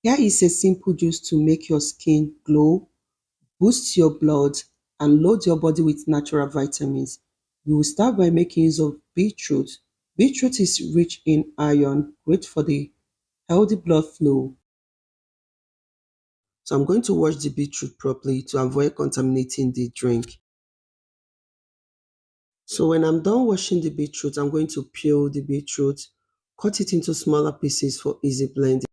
Here is a simple juice to make your skin glow, boost your blood, and load your body with natural vitamins. We will start by making use of beetroot. Beetroot is rich in iron, great for the healthy blood flow. So I'm going to wash the beetroot properly to avoid contaminating the drink. So when I'm done washing the beetroot, I'm going to peel the beetroot, cut it into smaller pieces for easy blending.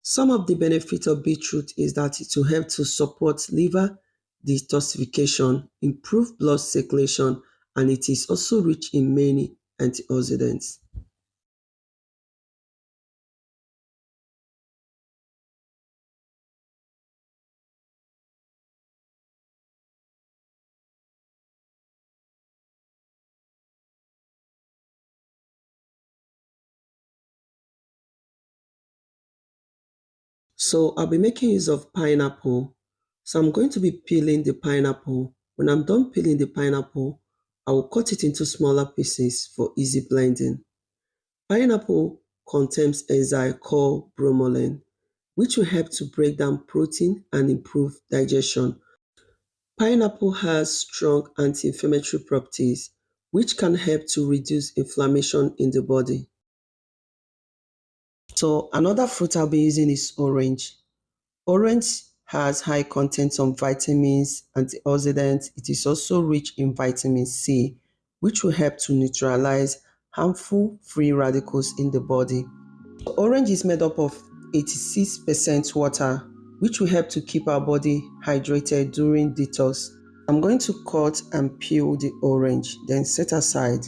Some of the benefits of beetroot is that it will help to support liver detoxification, improve blood circulation, and it is also rich in many antioxidants. So I'll be making use of pineapple. So I'm going to be peeling the pineapple. When I'm done peeling the pineapple, I will cut it into smaller pieces for easy blending. Pineapple contains enzyme called bromelain, which will help to break down protein and improve digestion. Pineapple has strong anti-inflammatory properties, which can help to reduce inflammation in the body. So another fruit I'll be using is orange. Orange has high content of vitamins, antioxidants. It is also rich in vitamin C, which will help to neutralize harmful free radicals in the body. Orange is made up of 86% water, which will help to keep our body hydrated during detox. I'm going to cut and peel the orange, then set aside.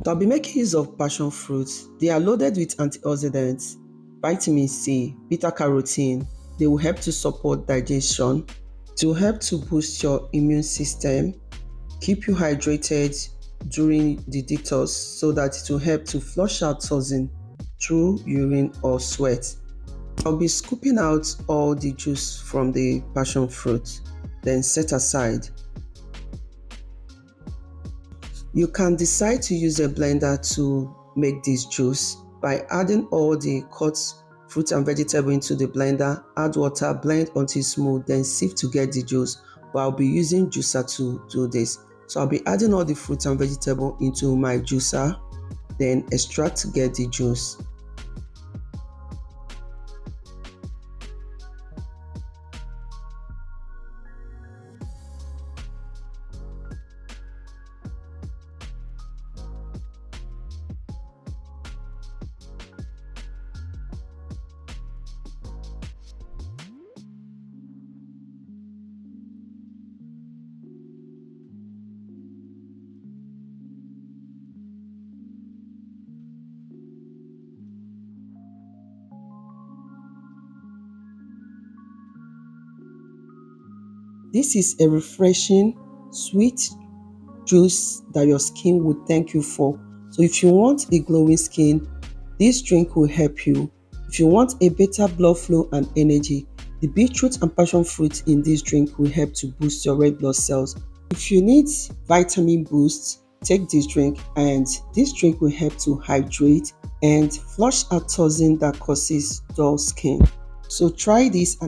I'll be making use of passion fruits. They are loaded with antioxidants, vitamin C, beta carotene. They will help to support digestion, to help to boost your immune system, keep you hydrated during the detox so that it will help to flush out toxin through urine or sweat. I'll be scooping out all the juice from the passion fruit, then set aside. You can decide to use a blender to make this juice by adding all the cut fruit and vegetable into the blender, add water, blend until smooth, then sieve to get the juice. But I'll be using juicer to do this. So I'll be adding all the fruit and vegetable into my juicer, then extract to get the juice. This is a refreshing, sweet juice that your skin will thank you for. So if you want a glowing skin, this drink will help you. If you want a better blood flow and energy, the beetroot and passion fruit in this drink will help to boost your red blood cells. If you need vitamin boost, take this drink, and this drink will help to hydrate and flush out toxin that causes dull skin. So try this and